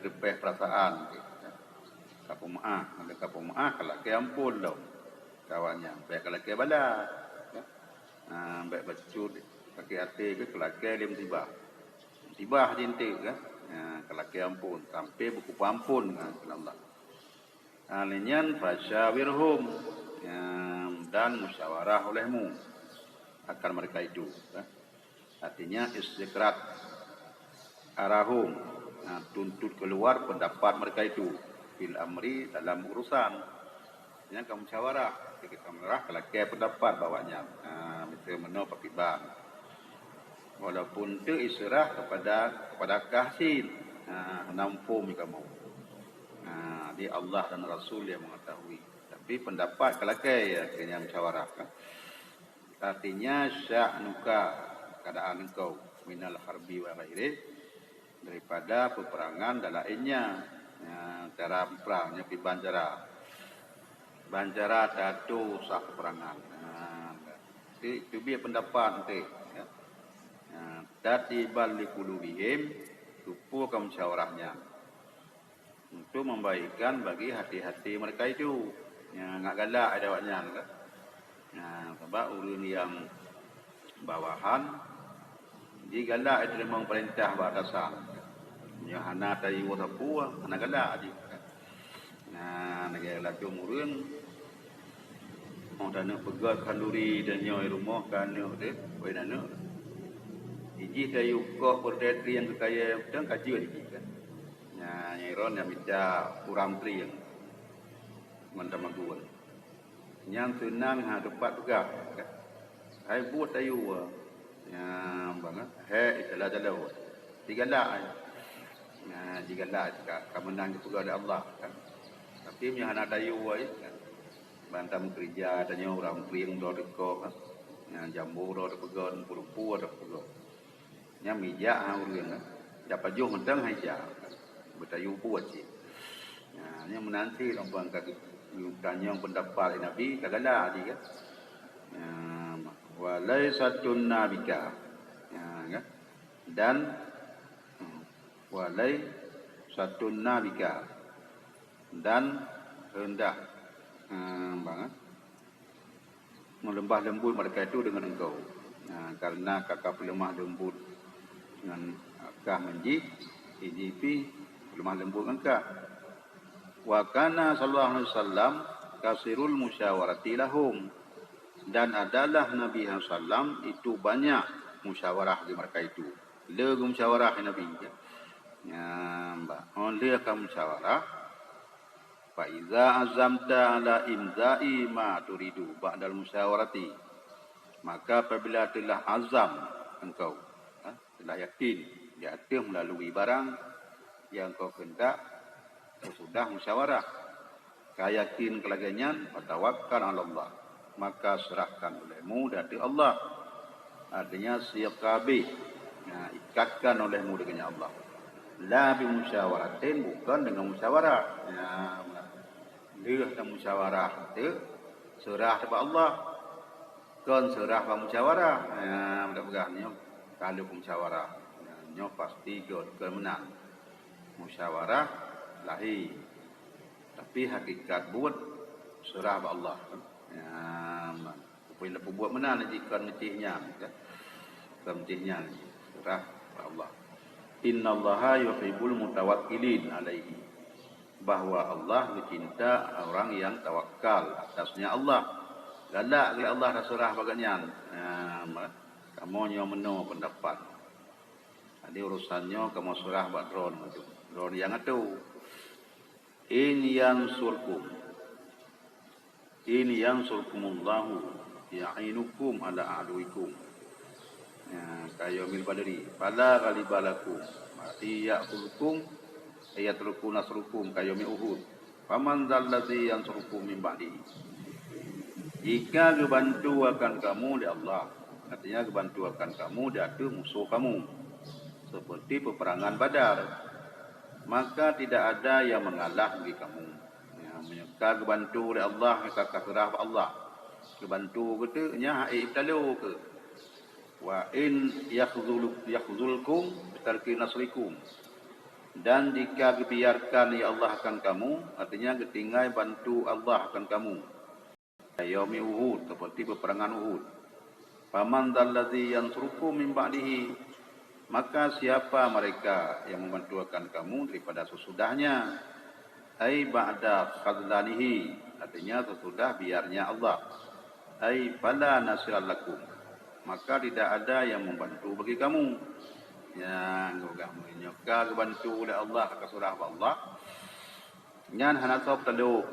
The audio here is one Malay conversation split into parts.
lepeh perasaan. Kapu maaf, ada kapu maaf kalau ke ampun dah kawannya. Baik kalau ke bala. Baik bacut pakai hati ke kalau ke dia tiba. Tiba jintik kan. Kalau ke ampun sampai buku ampun kan Allah. Alinyan fasyawirhum dan musyawarah olehmu akan mereka itu. Artinya istiqrat arahum, tuntut keluar pendapat mereka itu fil amri dalam urusan. Yang kamu musyawarah, kita merah kalau ke pendapat bawanya. Mesti meno pakai bang. Walaupun itu isyarah kepada kasih, nampung kamu. Di Allah dan Rasul yang mengetahui. Tapi pendapat kalau ke ya kena musyawarah. Artinya sya'nuka keadaan engkau minal harbi wa ghairi daripada peperangan dan lainnya. Cara perangnya pi banjara datu sah peperangan. Itu biar pendapat nanti. Dati balik kulubihim tupu kaum musyawarahnya untuk membaikkan bagi hati-hati mereka itu. Nggak galak ada waknya. Sebab urun yang bawahan di galak itu memang perintah batasan. Ya hana tayi watapu hana galak aja. Negara laju urun mau dana pegat kanduri dan nyoi rumah kan deh, boleh dana. Iji tayu kau berdiri yang kekaya dan kaji lagi kan. Nyiron yang minta kurang tri yang mantamaguan. Yang senang dapat pegang. Hai buat tayu banget. Itulah jalan. Digalak. Digalak kamu menang juga ada Allah kan. Tapi yang anak tayu kan. Bantam kerja adanya orang priang do deko kan. Jambu do pegon, puru-puru do pegon. Yang mijak urang kan. Dapat jauh mentang haja. Bertayu buat sih. Yang menanti lompang kaki tanya pendapat Nabi kagala dia kan. Walaisatun nabika. Kan? Dan walaisatun nabika. Dan hendak banget melembah lembut mereka itu dengan engkau. Karena kakak lemah lembut dengan akah menjik IGP lemah lembut engkau. Wa kana sallallahu alaihi wasallam kasirul musyawarati lahum, dan adalah Nabi sallam itu banyak musyawarah di mereka itu. Le musyawarah Nabi on le ka musyawarah fa iza azamta ala imza'i ma turidu ba'dal musyawarati, maka apabila telah azam engkau telah yakin di atas melalui barang yang kau hendak sudah musyawarah, kayakin kelaganyan, tawakkal ala Allah, maka serahkan olehmu dari Allah. Artinya siap kabeh, ikatkan olehmu dengan Allah. La bi musyawaratin, bukan dengan musyawarah. Dia dan musyawarah itu serah kepada Allah. Kan serah kepada musyawarah. Mudah-mudahannya kalau musyawarah, nyo pasti ke menang. Musyawarah lahir, tapi hakikat buat serah kepada Allah. Bila buat mana nanti kan mecihnya, kan mecihnya serah kepada Allah. Inna Allaha yuhibbul mutawakkilin alaihi, bahwa Allah mencinta orang yang tawakal atasnya Allah. Galak oleh Allah terserah bagian. Kamu nyo meno pendapat. Jadi urusannya kamu serah buat drone yang itu. In yansurkumullahu ya'inukum ala aduikum. Kayomil badri fala ghalibalakum mati ya'khulukum ayatruku nasrukum kayomi uhud. Faman dzalladzi yansurukum min ba'di. Jika dibantu akan kamu di Allah, artinya dibantu akan kamu di atas musuh kamu seperti peperangan Badar, maka tidak ada yang mengalah bagi kamu. Menyeka dibantu oleh Allah, maka kafirah Allah. Dibantu gitu nya ibtalu ke. Wa in yakhzulkum bitarki nasrikum. Dan jika dibiarkan ya Allah akan kamu, artinya ketinggai bantu Allah akan kamu. Yaumi Uhud, seperti peperangan Uhud. Faman dalladzi yansurukum min ba'dihi, maka siapa mereka yang membantu akan kamu daripada sesudahnya? Ai ba'da khadlanihi, artinya sesudah biarnya Allah. Ai fala nasiral lakum, maka tidak ada yang membantu bagi kamu. Ya, ngogah menyoka bantu oleh Allah ke surah Allah. Nyan hana sop telu.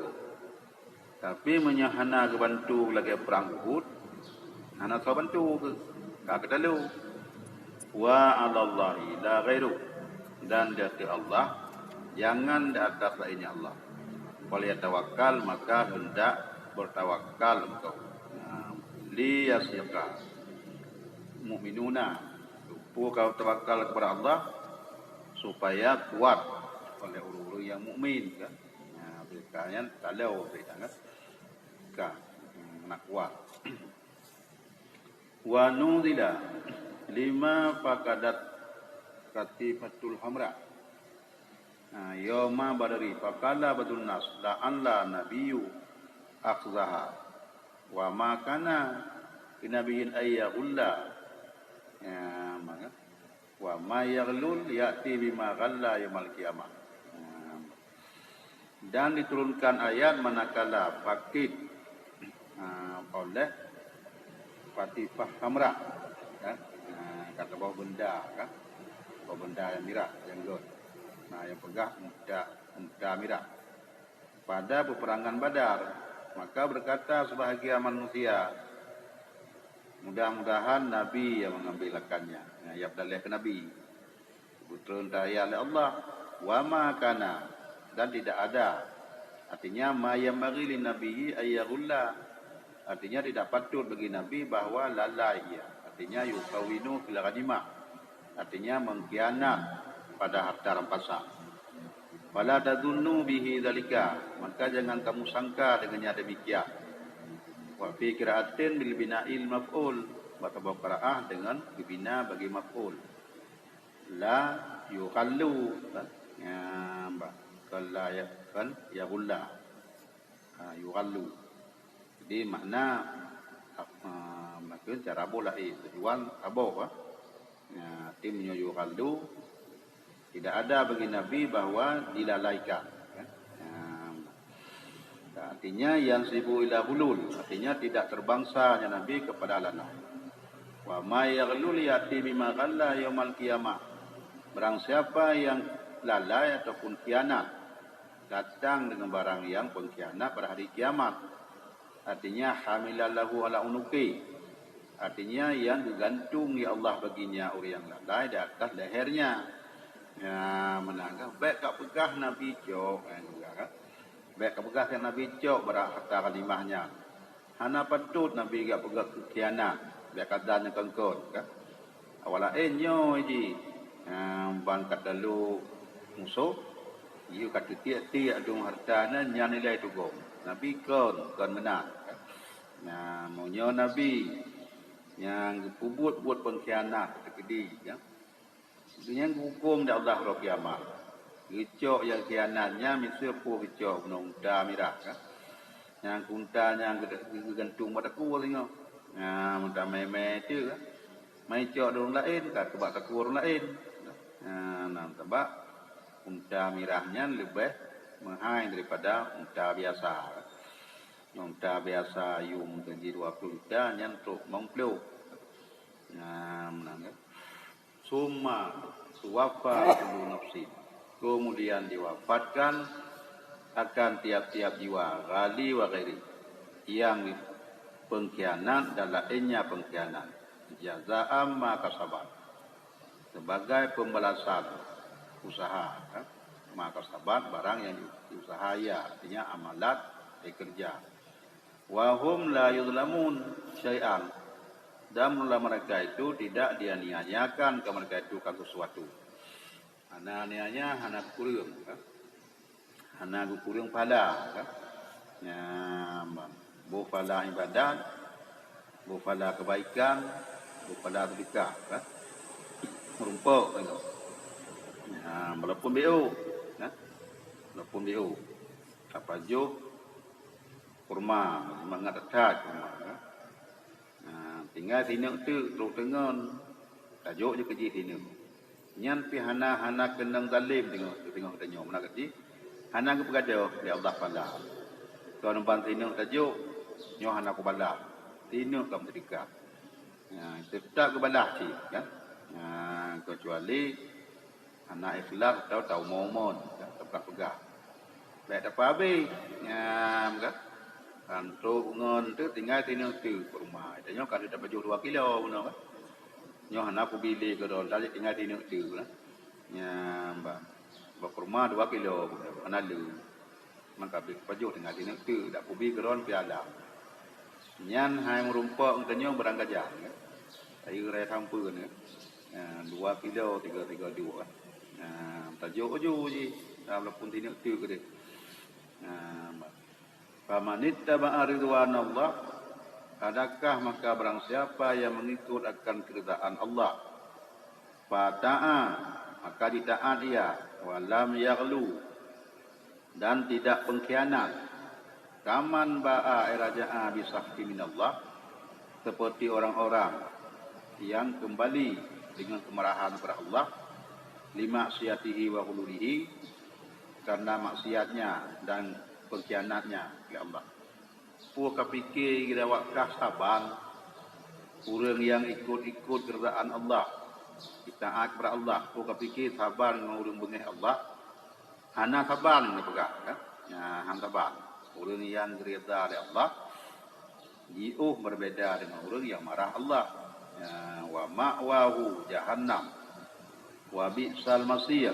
Tapi menyahana ke bantu lagi perang Uhud, hana sop bantu ke ka telu. Wa 'alallahi la ghairu, dan dari Allah jangan di atas lainnya Allah. Wal yatawakkal, maka hendak bertawakal engkau. Li yasyqa mu'minuna, kau tawakal kepada Allah supaya kuat oleh orang-orang yang mukmin kan. Nah, berkaitan kalau berkaitan kan nak kuat. Wa nudila lima faqadat katifatul hamra. Nah, yawma badri faqala badun nas la'an la nabiyyu akhzaha wa ma kana binabiyin ayyahulla. Ya, maka wa ma yaghlul ya'ti bima ghalla yaumil qiyamah. Dan diturunkan ayat manakala fakid oleh Fatifah Hamra kan, kata bawa benda kan, bawa benda yang merah yang gold. Nah, yang pegang muda merah pada peperangan Badar. Maka berkata sebahagia manusia, mudah-mudahan Nabi yang mengambil akannya. Ya, dalih ke Nabi. Turun ayat oleh Allah, wa ma kana, dan tidak ada. Artinya ma yamaghi lin nabiyyi ayyaghulla, artinya tidak patut bagi Nabi bahawa lalai ia. Artinya yukawinu fil ghanimah, artinya mengkhianat pada harta rampasan. Wala tadunnu bihi dzalika, maka jangan kamu sangka dengannya demikian. Wa fi qira'atin bil bina'il maf'ul, baca qira'ah dengan dibina bagi maf'ul. La yukhallu, ya mbak, kalla ya kan yaghulla, yukhallu. Jadi makna maksud cara bola tujuan abo ya, tim yukhallu, tidak ada bagi Nabi bahawa dilalaikan. Artinya yang sibu ila hulul, artinya tidak terbangsanya Nabi kepada lalai. Wa ma yaghlul yati bima ghalla yaumal qiyamah. Barang siapa yang lalai ataupun khianat, datang dengan barang yang pengkhianat pada hari kiamat. Artinya hamilallahu ala unuki, artinya yang digantung ya Allah baginya orang yang lalai di atas lehernya. Ya, menangkap baik kak pegah Nabi jok kan. Baik kak pegah Nabi jok pada harta kalimahnya. Hana patut Nabi gak pegah khianat, baik kadanya kengkot kan. Awala enyo ji bangkat dalu musuh, you kata tiap-tiap dong hartana yang nilai tu gom. Nabi kon menang. Nah, maunya Nabi yang buat pengkhianat terkedi ya. Yang hukum dari Allah pada kiamat. Gicok yang khianatnya misal pu gicok nongda mirah kan. Yang kuntanya gantung pada kuat tengok. Nah, mudah meme tu kan. Mai cok orang lain kat kebak orang lain. Nah, sebab unta mirahnya lebih mahal daripada unta biasa. Unta biasa yung tinggi 20 juta nyantuk mengpelu. Nah, menang. Summa tuwafa kullu nafsin. Kemudian diwafatkan akan tiap-tiap jiwa, ghali wa ghairi, yang pengkhianat dan lainnya pengkhianat. Jaza'am ma kasabat, sebagai pembalasan usaha kan? Maka sabat barang yang diusahaya, artinya amalat kerja. Wa hum la yuzlamun syai'an, dan mula mereka itu tidak dianiayakan ke mereka itu kan sesuatu. Hana kurung kan? Hana kurung pada kan? Ya, bu pada ibadat, bu pada kebaikan, bu pada sedekah kan? Merumpuk tengok. Walaupun BO. Ya. Walaupun BO. Apa jo kurma, semangat dekat kurma. Ya. Tinggal tinuk tu, teruk tengon. Tajuk je kerja tinuk. Nyan pi hana kenang zalim tengok tanya mana kerja. Hana ke pergada di Allah pala. Kau nampak tinuk tajuk, nyo hana ku bala. Tinuk kamu terikat. Tetap ke bala si, kan? Kecuali anak ikhlas tahu momon, pegang. Baik apa habis, kan? Untuk ngon tu tinggal tinuk tu ke rumah. Tanya kalau dapat baju 2 kilo, mana kan? Nyo hana aku beli ke dalam tali tinggal tinuk tu lah. Mbak rumah 2 kilo, mana lu? Maka baju tinggal tinuk tu, dak kubi ke dalam piala. Nyan hai merumpak tanya berang gajah. Air rai tampu ni. 2 kilo 332. Tajuk je dalam pun tinuk tu ke dia. Famanittaba ridwanallah, adakah maka barang siapa yang mengikut akan keridaan Allah, fata'a maka ditaat dia, walam yaghlu dan tidak pengkhianat, kaman ba'a iraja'a bisahti minallah, seperti orang-orang yang kembali dengan kemarahan kepada Allah, limaksiyatihi wa hululihi, karena maksiatnya dan pengkhianatnya ya Allah. Puaka fikir kita wakah saban orang yang ikut keridaan Allah, taat kepada Allah. Puaka fikir saban dengan orang bengih Allah, hana saban ni pegang kan? Han saban. Orang yang rida oleh Allah jauh berbeda dengan orang yang marah Allah. Wa ma'wahu jahannam wa bi'sal masir,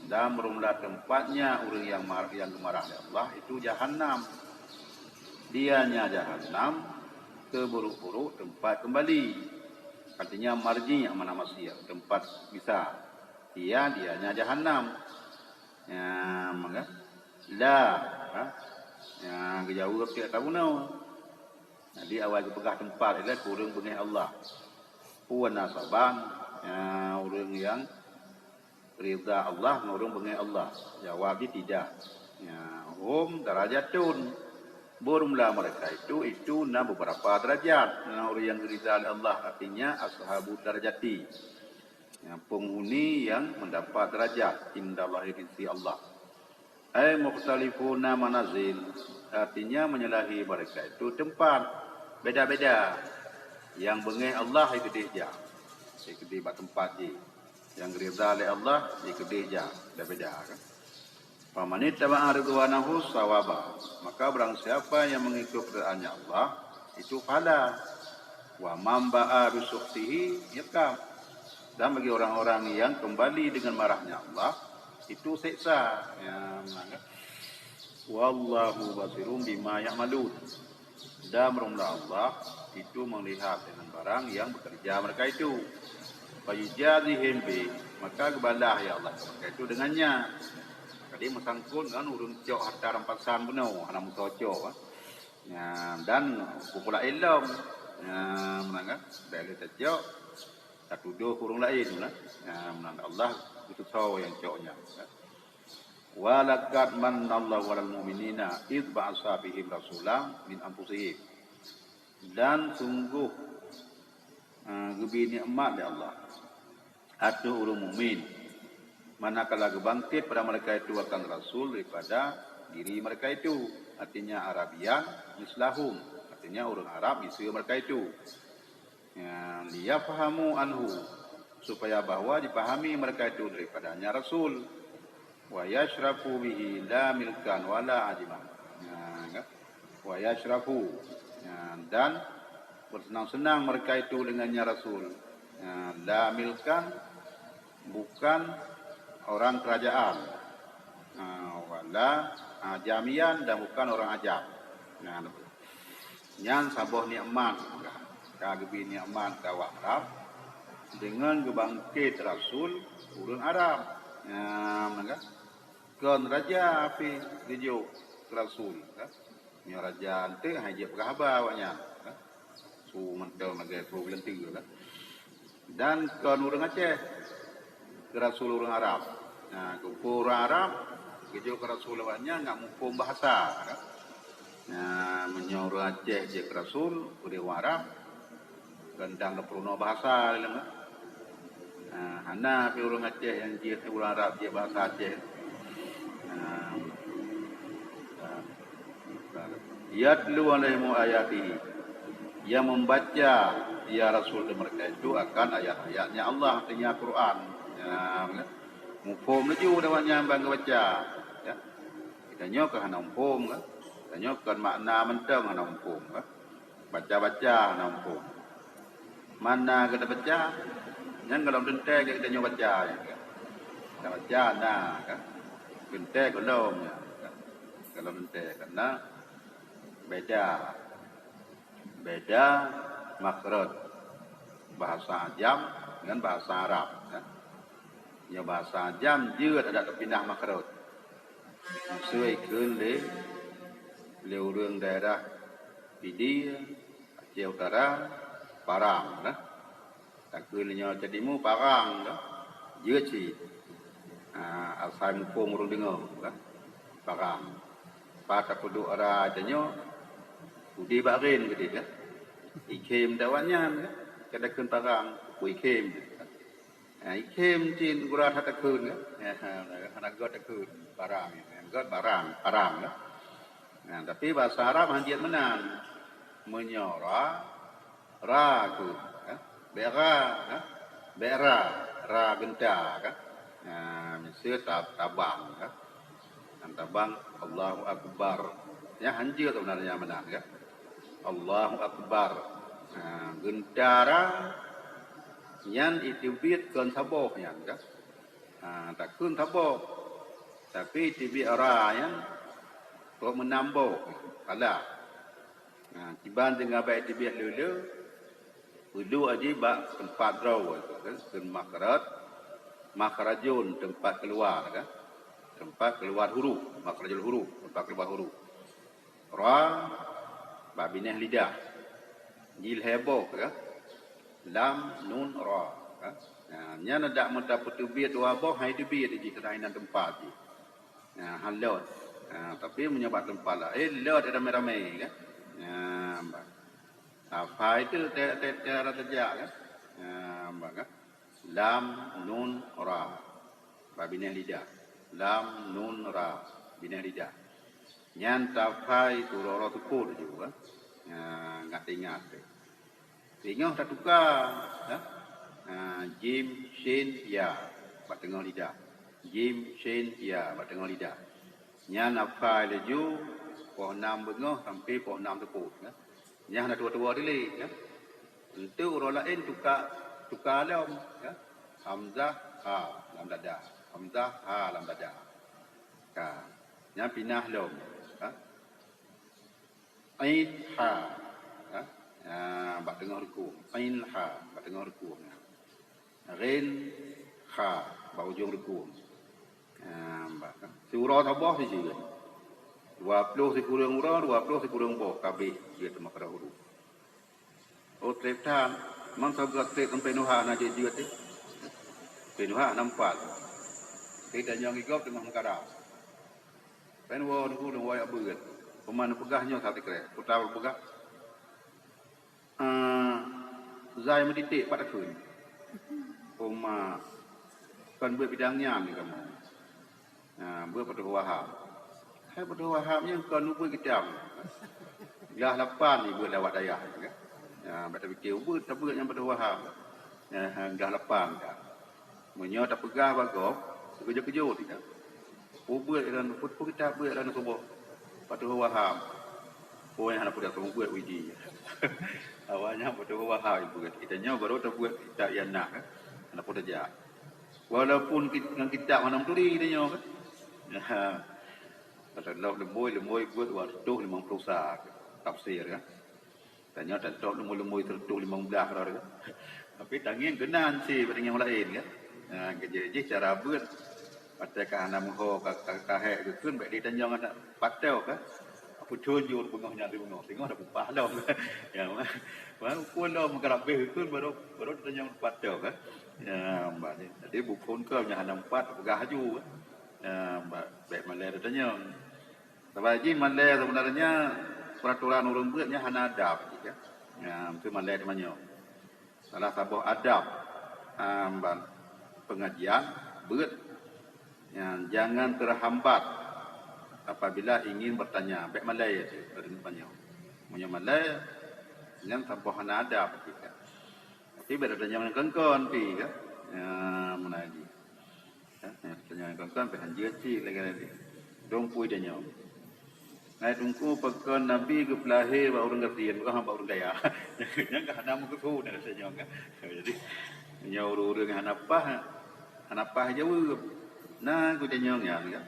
dan berumlah tempatnya orang yang marah oleh Allah itu jahannam. Dianya jahannam, keburuk-buruk tempat kembali. Artinya marji yang mana masir, tempat bisa. Dianya jahannam. Maka la kejauh ke tahu no. Jadi awal pegah tempat ialah kurang bengih Allah. Puan nasaban orang yang rida Allah, orang bengih Allah. Jawab dia tidak. Hum darajatun, berumlah mereka itu beberapa derajat. Orang yang rida Allah artinya ashabu darajati, penghuni yang mendapat derajat indallahi di sisi Allah. Ai mukhtalifuna manazil, artinya menyalahi mereka itu tempat beda-beda. Yang bengih Allah itu dia. Ikut bat tempat je. Yang rida oleh Allah ikut dia. Beda-beda kan. Famanit taba'a ridwanahu sawaba, maka barang siapa yang mengikut keridaan Allah itu pahala. Wa man ba'a bisukhtihi yakam, dan bagi orang-orang yang kembali dengan marahnya Allah itu siksa. Wallahu basirun bima ya'malun, dan berumlah Allah itu melihat dengan barang yang bekerja mereka itu. Fayujazihim bi, maka kebalah ya Allah mereka itu dengannya. Jadi mesangkun kan urun cok harta rampasan benou ana mutocok. Dan pupula ilmu menangga dari cok tak tuduh kurung lain lah. Menang Allah itu tahu yang coknya. Walaqad manallahu 'alal mu'minina id ba'atsa bihim rasulan min anfusihim, dan sungguh lebih nikmat dari Allah atas orang mukmin manakala bangkit pada mereka itu akan rasul daripada diri mereka itu, artinya Arabian mislahum, artinya orang Arab misal mereka itu. Liyafahamu anhu, supaya bahwa dipahami mereka itu daripadanya rasul. Wa yashrafu bihi la milkan wala ajiman. Wa yashrafu, dan bersenang-senang mereka itu dengannya rasul. La milkan, bukan orang kerajaan, wala ajamian, dan bukan orang ajam. Yang sabuh nikmat, kagbi nikmat kawak Arab dengan gebangkit rasul urang Arab. Kan raja api dijo rasul, ni raja ante hajib kahaba awaknya. Su mentel naga problem tinggal. Dan kan urang Aceh ke Rasul orang Arab. Nah, kumpul orang Arab, kejo ke Rasul awaknya nggak mumpung bahasa. Kan? Nah, menyuruh Aceh je ke Rasul, ke orang Arab, gendang ke peruno bahasa. Kan? Nah, hana pe orang Aceh yang dia orang Arab dia bahasa Aceh. Nah, yatlu alaihim ayatihi, yang membaca ya Rasul mereka itu akan ayat-ayatnya Allah, artinya Quran. Ya, mufhum leju dawanya bang baca. Ya. Kita nyok hana mufhum kan. Kita nyok kan makna mentang hana mufhum kan. Baca-baca hana mufhum. Mana kita baca? Yang kalau dente kita nyok baca ya. Kita baca nah kan. Dente belum ya. Kalau dente karena beda makhraj bahasa Ajam dengan bahasa Arab. Ya bahasa Ajam dia ada terpindah makhraj. Sesuai le orang daerah Pidi, Aceh Utara, Parang. Tak kelnya jadimu Parang. Dia ci. Asal mupung orang dengar. Parang. Pada penduduk arah ajanyo Budi barin gitu kan. Ikem dawannya kadang parang ikem. Ikem cin gura hatakun kan. Anak god takun parang. God parang kan. Nah, tapi bahasa Arab hanjiat menang. Menyora ragu kan. Bera ra genta kan. Misal tabang kan. Tabang Allahu Akbar. Ya hanjir sebenarnya menang kan. Allahu Akbar. Gentara yang itibit kan saboh yang kan. Tak kun saboh. Tapi itibit orang yang kau menambah ala. Tiban dengan baik itibit lulu aja bak tempat raw kan. Makarajun tempat keluar kan. Tempat keluar huruf, makrajul huruf, tempat keluar huruf. Ra babinah lidah. Jil heboh kan. Lam nun ra kan. Nah, nya nak mendapat tubit dua boh hai tubit di kedainan tempat ni. Nah, halot. Tapi menyebab tempat lain lot ada ramai-ramai kan. Apa itu cara kerja kan. Kan. Lam nun ra babinah lidah. Lam nun ra binah lidah. Nyan tafai turoro tukul juga. Ngat ingat. Tengok tak tukar. Jim shin ya bat tengok lidah. Jim shin ya bat tengok lidah. Nyan tafai leju pohon 6 bengah sampai pohon 6 tukul. Nyan ada tua-tua dili ya. Untuk orang lain tukar lam ya. Hamzah ha lam dada. Hamzah ha lam dada. Nya pinah lom. Ain ha. Bat tengah ruku. Ain ha bat tengah ruku. Rin ha bat ujung ruku. Surah tabah di sini. 20 sekurang urang, 20 sekurang boh kabeh dia termak huruf. Oh treptan, mang sabgat trep sampai nuha na dia tu. Penuha nampak. Kita yang igop dengan mengkarap. Penwa dulu dong wayak berat. Pemana pegahnya satu kere. Putar pegah. Zai mendidik pada kun. Pema kan buat bidangnya ni kamu. Buat pada waham. Hai pada wahamnya kan lupa kita. Lah lapan ni buat lawat daya. Baca fikir buat tak buat yang pada waham. Dah lapan dah. Menyo tak pegah bagok. Kerja-kerja tidak. Buat dan put kita buat dan subuh. Pada waham. Oh yang nak buat buat widi. Awalnya pada waham buat. Kita nyo baru tak buat tak yang nak. Nak pun aja. Walaupun kita mana turi kita nyo kan. Kata lemoi buat waktu 50 saat tafsir kan. Tanya tak tahu lemoi tertuk 15 dah. Tapi tangin kenan si pada yang lain kan. Kerja cara buat pada kahana muho kahek tu kan baik ditanya anak patau kan. Apa tunjuk bengahnya tu bengah. Tengok dah pupah dah. Ya. Baru pun dah mengkarap tu baru ditanya patau kan. Ya, mbak ni. Jadi bukan ke yang nampak pegah haju. Ya, mbak baik malai datanya. Tapi ji malai sebenarnya peraturan orang buatnya hana adab ya. Ya, itu malai di mana? Salah satu adab mbak pengajian buat ya, jangan terhambat apabila ingin bertanya. Baik malai itu dari mana? Punya malai yang tanpa hana adab ya. Tapi berada yang kengkon pi kan. Ya, mana lagi? Ya, yang kengkon pi hanjir ci lagi lagi. Dong pui dia nyom. Ngai tungku pekan Nabi ke pelahe ba orang kertian bukan hamba orang kaya. Yang ke hana mu ke tu dah saya nyom kan. Jadi nyau urang hanapah jauh. Nah, ku dia nyom ya kan.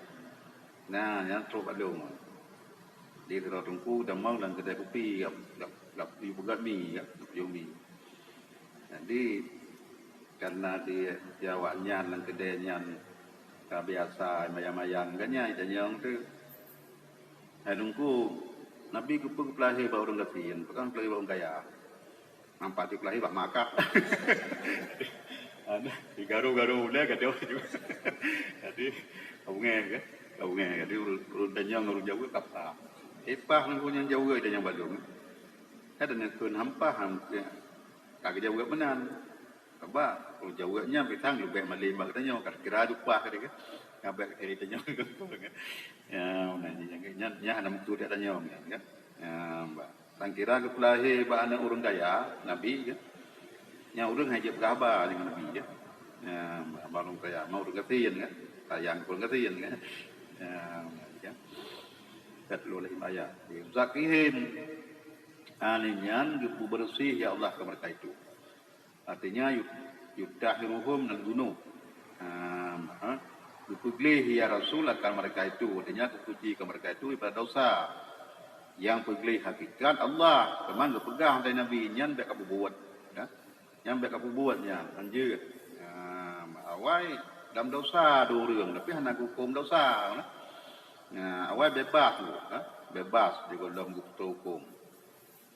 Nah, yang terus balung. Di terus tungku damang dan kedai kopi gap ibu bugat mi ya, ibu mi. Jadi karena di Jawanya dan kedainya biasa mayang-mayang kannya itu yang tu. Hadungku Nabi ku pelahi ba orang gatin, pekan pelahi ba orang kaya. Nampak di pelahi ba makak. Ada di garu-garu dah kata juga. Jadi kaunge ke, kaunge jadi urun danyang urun jauh kapal. Ipah nang punya jauh dan yang balung. Ada nak kun hampah hampir. Kaki jauh benan. Sebab kalau jauhnya pitang lebih malim katanya kira lupa kata ke. Ngabek dari tanya ke. Ya, nya hana muktu dia tanya kan. Ya, mbak. Tangkira ke pelahi ba anak urang kaya, Nabi kan. Nya urang hajib kabar dengan Nabi ya. Ya, balung kaya mau urang katiin kan. Sayang urang katiin kan. Ya. Katlu lahim ayat. Zakihim aninyan yubu bersih ya Allah ke mereka itu. Artinya yudahiruhum dan gunung. Kupuglih ya Rasul akan mereka itu. Artinya kupuji ke mereka itu ibadah dosa. Yang puglih hakikat Allah. Teman berpegang dari Nabi. Yang baik apa buat. Ya? Yang baik apa buatnya. Lanjut. Awal dalam dosa dua orang. Tapi hendak hukum dosa. Awal bebas. Bebas di dalam hukum.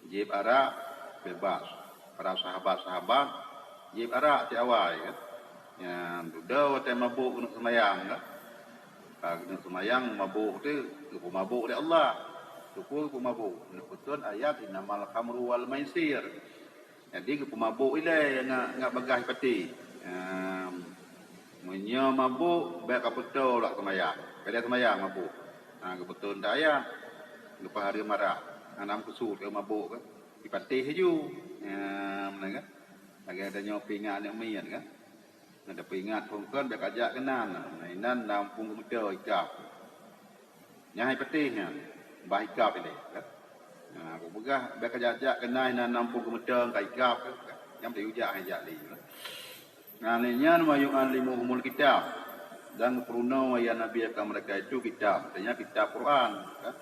Jib arak bebas. Para sahabat-sahabat jib arak ti awal kan. Ya, sudah waktu mabuk untuk semayang kan. Untuk semayang mabuk tu, lupa mabuk dari Allah. Lupa mabuk. Betul ayat innamal khamru wal maisir. Jadi lupa mabuk ile ngak bagah peti. Munyo mabuk baik betul lah semayang. Kalau semayang mabuk. Kebetul tak ayat. Lupa hari marah. Anam kusut ke mabuk kan. Dipatih je. Mana kan? Lagi ada nyopi ingat yang mian kan? Ada peringat pun dah kajak kenan. Mainan nampung kemudian ikap. Nyai petihnya. Bah ikap ini. Kan? Aku pegah dah kajak kenan nampung kemudian ikap. Yang berujak hajak ni. Nganinya mayung alimuhumul kitab. Dan peruna yang Nabi akan mereka itu kitab. Artinya kitab Quran. Kan?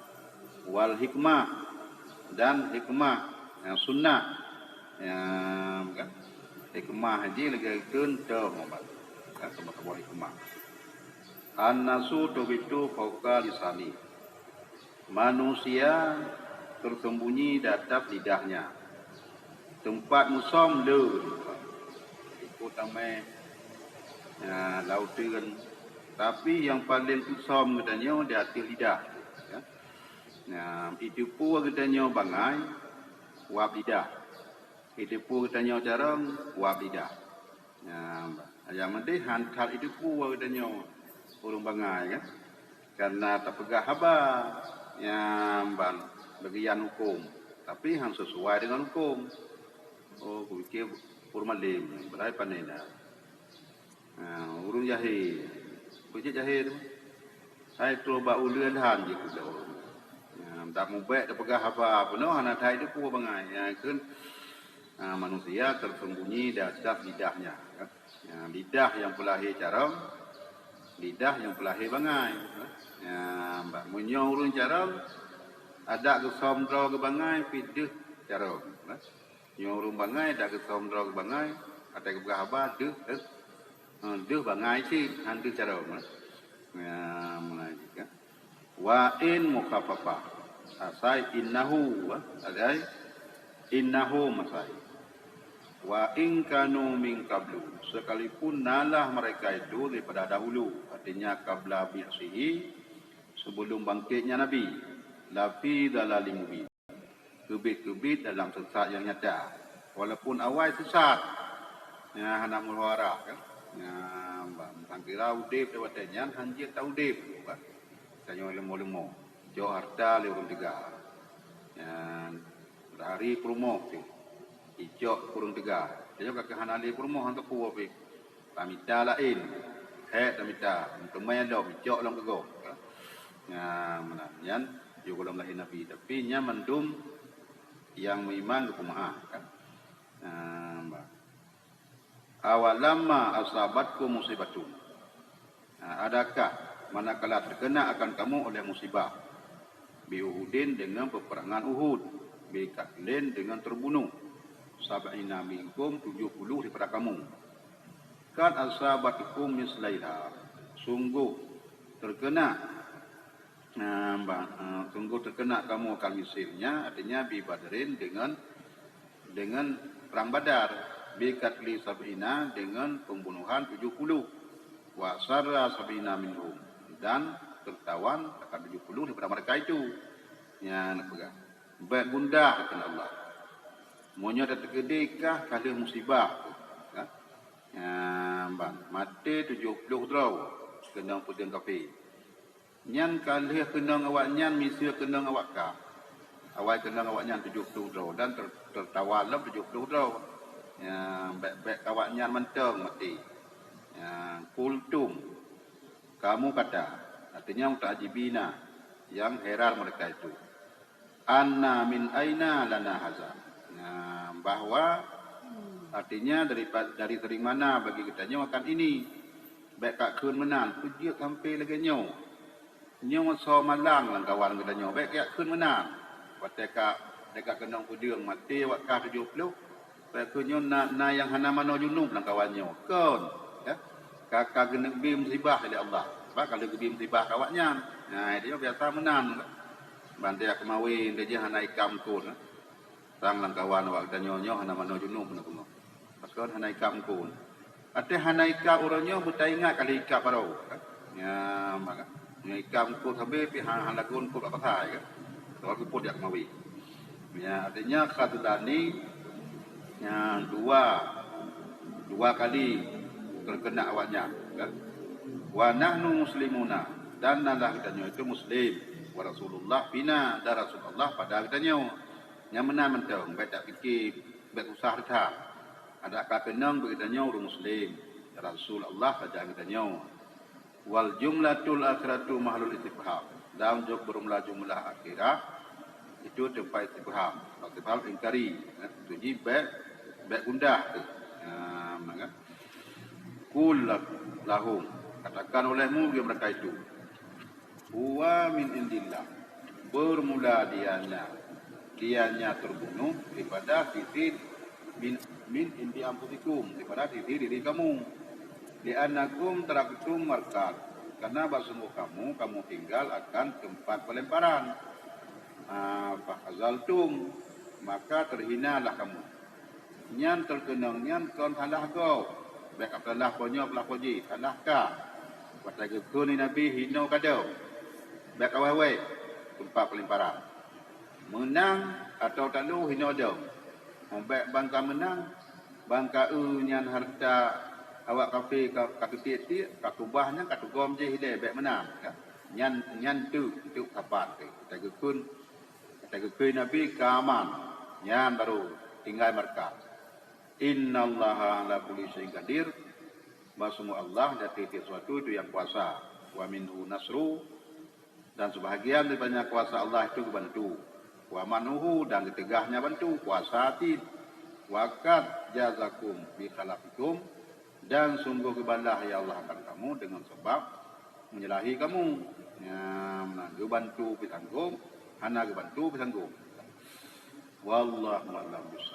Wal hikmah. Dan hikmah. Sunnah. Kan? Hikmah haji lagi kental Muhammad. Kan sama-sama hikmah. An-nasu tubitu fauqa lisani. Manusia tersembunyi di atas lidahnya. Tempat musom le. Ikut tamai lautan. Tapi yang paling musom katanya di atas lidah. Itu pun katanya bangai wab lidah. Itu pun katanya jarang wab lidah. Yang penting hantar itu pun katanya urung bangai kan. Karena tak pegah haba yang bagian hukum. Tapi yang sesuai dengan hukum. Oh, fikir formalim berai panena. Urung jahil. Kucing jahil tu. Saya coba ulian han je ku dah. Tak mubek tak pegah apa penuh anak thai itu pun bangai. Kan manusia tersembunyi di atas lidahnya. Lidah yang pelahir caram, lidah yang pelahir bangai. Mbak munyo urun caram, ada ke somdro ke bangai pideh caram. Nyo urun bangai ada ke somdro ke bangai, ada ke berapa deh bangai sih hantu caram. Mulai kan. Wa in mukhafafah. Asai innahu, asai innahu masai. Wa in kanu min qablu, sekalipun nalah mereka itu daripada dahulu, artinya qabla bi'sihi, sebelum bangkitnya Nabi, lafi dalalim mubin, kebit-kebit dalam sesat yang nyata. Walaupun awal sesat, ya hana mulhara kan, ya bangkira udip dewatanya, hanjir tak udip, kan, tanya lemo-lemo, jauh harta lewat tiga, ya hari promo tu. Ijok kurung tiga. Dia juga kehanali kurung untuk puwa pi. Tamita lain. Hek tamita. Untuk main dah ijok long kego. Ya mana yan yo golong lain nabi tapi nya mendum yang beriman ke kumaah kan. Awalamma asabatkum musibatun. Adakah manakala terkena akan kamu oleh musibah bi Uhudin dengan peperangan Uhud, bi katlin dengan terbunuh. Sab'ina minkum 70 daripada kamu. Kan asabatukum mislaiha. Sungguh terkena kamu akan misilnya, artinya bi badrin dengan perang Badar, bi katli sab'ina dengan pembunuhan 70. Wa sarra sab'ina minhum, dan tertawan akan 70 daripada mereka itu. Ya nak pegang. Baik gundah kata Allah. Monya dah terkedekah kali musibah tu. Kan? Ya, bang, mati 70 draw kena puding kafir. Nyan kali kena awak nyan misi kena awak ka. Awal kena awak nyan 70 draw dan tertawalam 70 draw. Ya, baik-baik awak nyan mentang mati. Ya, kultum. Kamu kata, artinya mutajibina yang heran mereka itu. Anna min aina lana hazan. Bahawa artinya dari mana bagi kita nyawa makan ini baik kat kun menan pujiak sampai lagi nyawa so malang lang kawan kita nyawa baik kat kun menan wateka dekat kenong pudiang mati wak ka 70 baik kun nyawa na yang hana mano junub lang kawan nyawa kon ya kakak kena bim musibah oleh Allah sebab kalau bim musibah kawaknya nah dia biasa menan bantai aku mawin dia hana ikam kun sang lang kawan wak danyo hana mano junub na kuno. Paskon hana ikap kun. Ate hana ikap uronyo buta ingat kali ikap parau. Ya maka. Nya ikap kun sampai pi hana kun ku apa sai kan. Soal ku yak mawi. Ya artinya khatulani ya dua kali terkena awaknya kan. Wa nahnu muslimuna dan nalah danyo itu muslim wa Rasulullah bina dan Rasulullah pada danyo. Yang mana mentang, baik tak fikir, baik usaha dah. Ada akal kenang begitu orang Muslim. Rasulullah saja begitu. Wal jumlatul akhiratu mahlul istifham. Dalam berumlah jumlah akhirat itu tempat istifham. Istifham ingkari. Tuji baik gundah. Maka kul lahum, katakan olehmu dia mereka itu. Huwa min indillah. Bermula dianya terbunuh daripada sisi min indi ampusikum, daripada sisi diri kamu. Li'annakum taraktum markat, karena bersungguh kamu tinggal akan tempat pelemparan. Fahazaltum, maka terhinalah kamu. Nyan terkenang nyan kon halah kau. Baik apabila punya pelakuji halah ka. Pasal kuni Nabi hino kadau. Baik awal tempat pelemparan. Menang atau tak lu hino dong. Baik bangka menang, bangka nyan harta awak kafe kakiti kakubahnya katugom je hide baik menang. Nyan tu kapat kita gekun Nabi keaman. Nyan baru tinggal mereka. Innallaha ala kulli syai'in qadir. Maksudnya Allah dari sesuatu itu yang kuasa. Wa minhu nasru, dan sebahagian daripada kuasa Allah itu bantu. Wa manuhu, dan ketegahnya bantu kuasa hati. Waqad jazakum bi khalaqikum, dan sungguh kebalah ya Allah akan kamu dengan sebab menyalahi kamu. Ya, menanggu bantu pitanggung, hana bantu pitanggung. Wallahu a'lam bishawab.